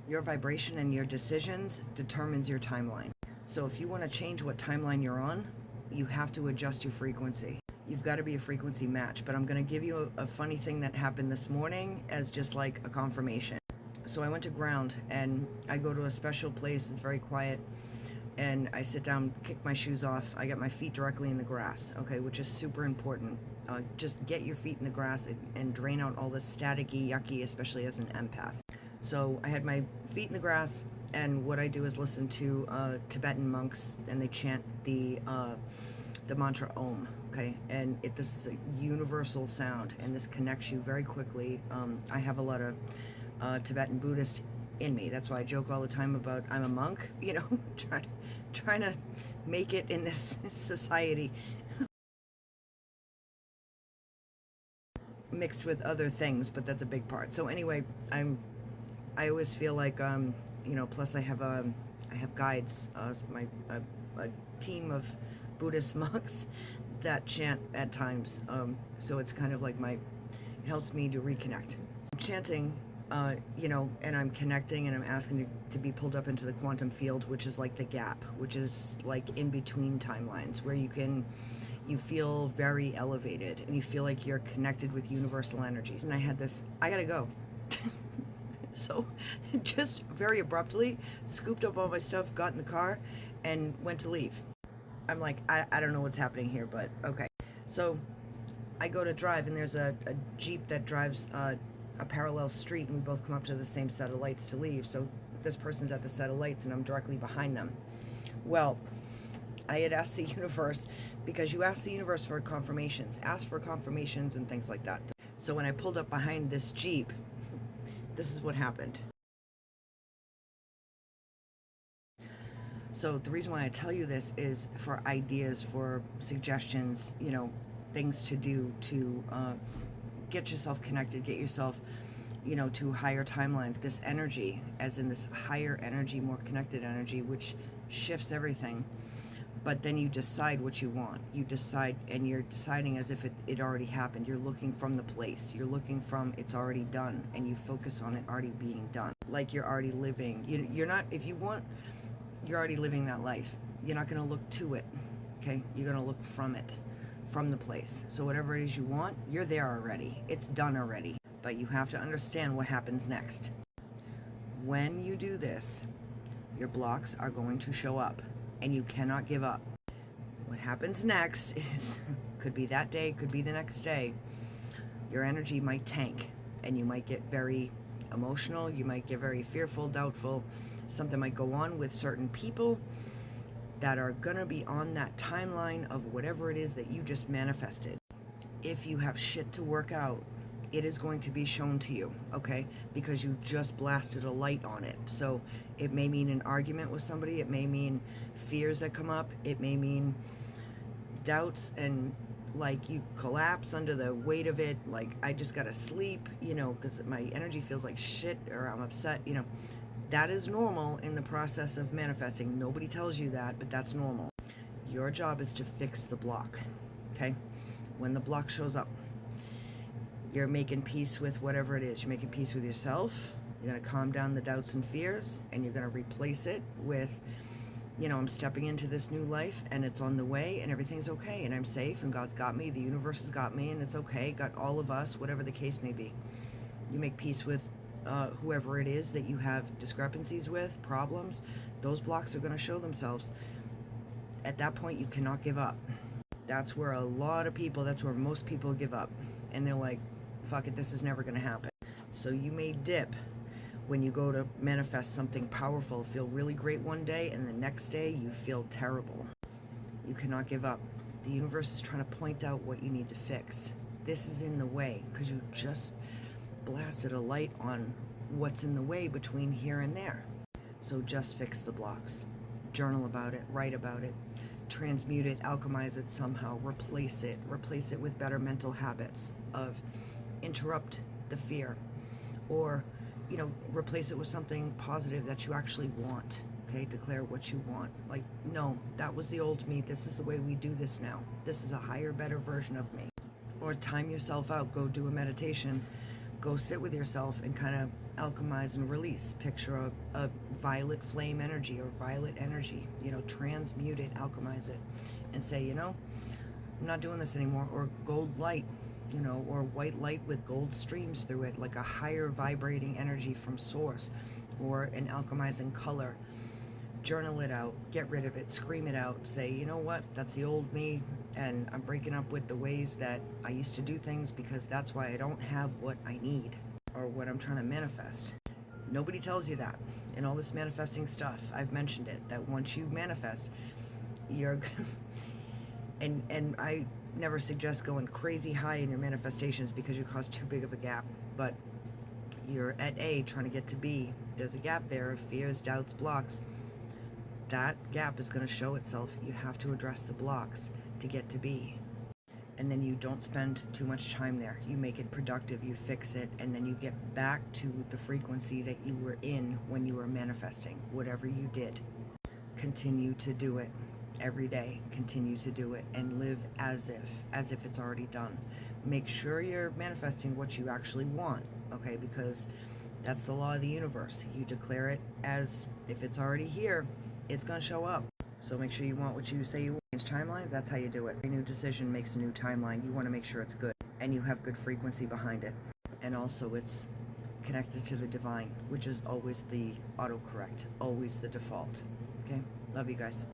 Your vibration and your decisions determines your timeline. So if you want to change what timeline you're on, you have to adjust your frequency. You've got to be a frequency match. But I'm going to give you a funny thing that happened this morning as just like a confirmation. So I went to ground, and I go to a special place. It's very quiet, and I sit down, kick my shoes off. I get my feet directly in the grass, okay, which is super important. Just get your feet in the grass and drain out all the staticky, yucky, especially as an empath. So I had my feet in the grass, and what I do is listen to Tibetan monks, and they chant the mantra Om, okay? And this is a universal sound, and this connects you very quickly. I have a lot of Tibetan Buddhist in me. That's why I joke all the time about I'm a monk, you know, trying to make it in this society. Mixed with other things, but that's a big part. So anyway, I always feel like you know, plus I have guides, a team of Buddhist monks that chant at times. So it's kind of like it helps me to reconnect. I'm chanting, you know, and I'm connecting, and I'm asking to be pulled up into the quantum field, which is like the gap, which is like in between timelines, where you feel very elevated, and you feel like you're connected with universal energies. And I had this, I gotta go. So just very abruptly scooped up all my stuff, got in the car, and went to leave. I'm like, I don't know what's happening here, but okay. So I go to drive, and there's a Jeep that drives a parallel street, and we both come up to the same set of lights to leave. So this person's at the set of lights, and I'm directly behind them. Well, I had asked the universe, because you ask the universe for confirmations, ask for confirmations and things like that. So when I pulled up behind this Jeep, this is what happened. So the reason why I tell you this is for ideas, for suggestions, you know, things to do to get yourself connected, get yourself, you know, to higher timelines. This energy, as in this higher energy, more connected energy, which shifts everything. But then you decide what you want. You decide, and you're deciding as if it already happened. You're looking from the place. You're looking from it's already done, and you focus on it already being done. Like you're already living. You're not, if you want, you're already living that life. You're not going to look to it, okay? You're going to look from it, from the place. So whatever it is you want, you're there already. It's done already. But you have to understand what happens next. When you do this, your blocks are going to show up, and you cannot give up. What happens next is, could be that day, could be the next day, your energy might tank, and you might get very emotional, you might get very fearful, doubtful. Something might go on with certain people that are gonna be on that timeline of whatever it is that you just manifested. If you have shit to work out, it is going to be shown to you, okay? Because you just blasted a light on it. So it may mean an argument with somebody, it may mean fears that come up, it may mean doubts, and like you collapse under the weight of it, like I just gotta sleep, you know, because my energy feels like shit, or I'm upset, you know. That is normal in the process of manifesting. Nobody tells you that, but that's normal. Your job is to fix the block, okay? When the block shows up, you're making peace with whatever it is. You're making peace with yourself. You're going to calm down the doubts and fears, and you're going to replace it with, you know, I'm stepping into this new life, and it's on the way, and everything's okay, and I'm safe, and God's got me, the universe has got me, and it's okay, got all of us, whatever the case may be. You make peace with whoever it is that you have discrepancies with, problems. Those blocks are going to show themselves. At that point, you cannot give up. That's where a lot of people, that's where most people give up. And they're like, fuck it, this is never going to happen. So you may dip when you go to manifest something powerful, feel really great one day, and the next day you feel terrible. You cannot give up. The universe is trying to point out what you need to fix. This is in the way because you just blasted a light on what's in the way between here and there. So just fix the blocks. Journal about it, write about it, transmute it, alchemize it somehow, replace it with better mental habits of interrupt the fear, or, you know, replace it with something positive that you actually want. Okay, declare what you want. Like, no, that was the old me. This is the way we do this now. This is a higher, better version of me. Or time yourself out. Go do a meditation go sit with yourself and kind of alchemize and release. Picture a violet flame energy or violet energy, you know, transmute it, alchemize it, and say, you know, I'm not doing this anymore. Or gold light, you know, or white light with gold streams through it, like a higher vibrating energy from source, or an alchemizing color. Journal it out, get rid of it, scream it out, say, you know what, that's the old me, and I'm breaking up with the ways that I used to do things, because that's why I don't have what I need or what I'm trying to manifest. Nobody tells you that in all this manifesting stuff. I've mentioned it, that once you manifest, you're and I never suggest going crazy high in your manifestations, because you cause too big of a gap. But you're at A trying to get to B, there's a gap there of fears, doubts, blocks. That gap is going to show itself. You have to address the blocks to get to B. And then you don't spend too much time there. You make it productive, you fix it, and then you get back to the frequency that you were in when you were manifesting. Whatever you did, continue to do it every day. Continue to do it and live as if it's already done. Make sure you're manifesting what you actually want, okay? Because that's the law of the universe. You declare it as if it's already here, it's going to show up. So make sure you want what you say you want. Change timelines, that's how you do it. A new decision makes a new timeline. You want to make sure it's good and you have good frequency behind it. And also it's connected to the divine, which is always the autocorrect, always the default. Okay? Love you guys.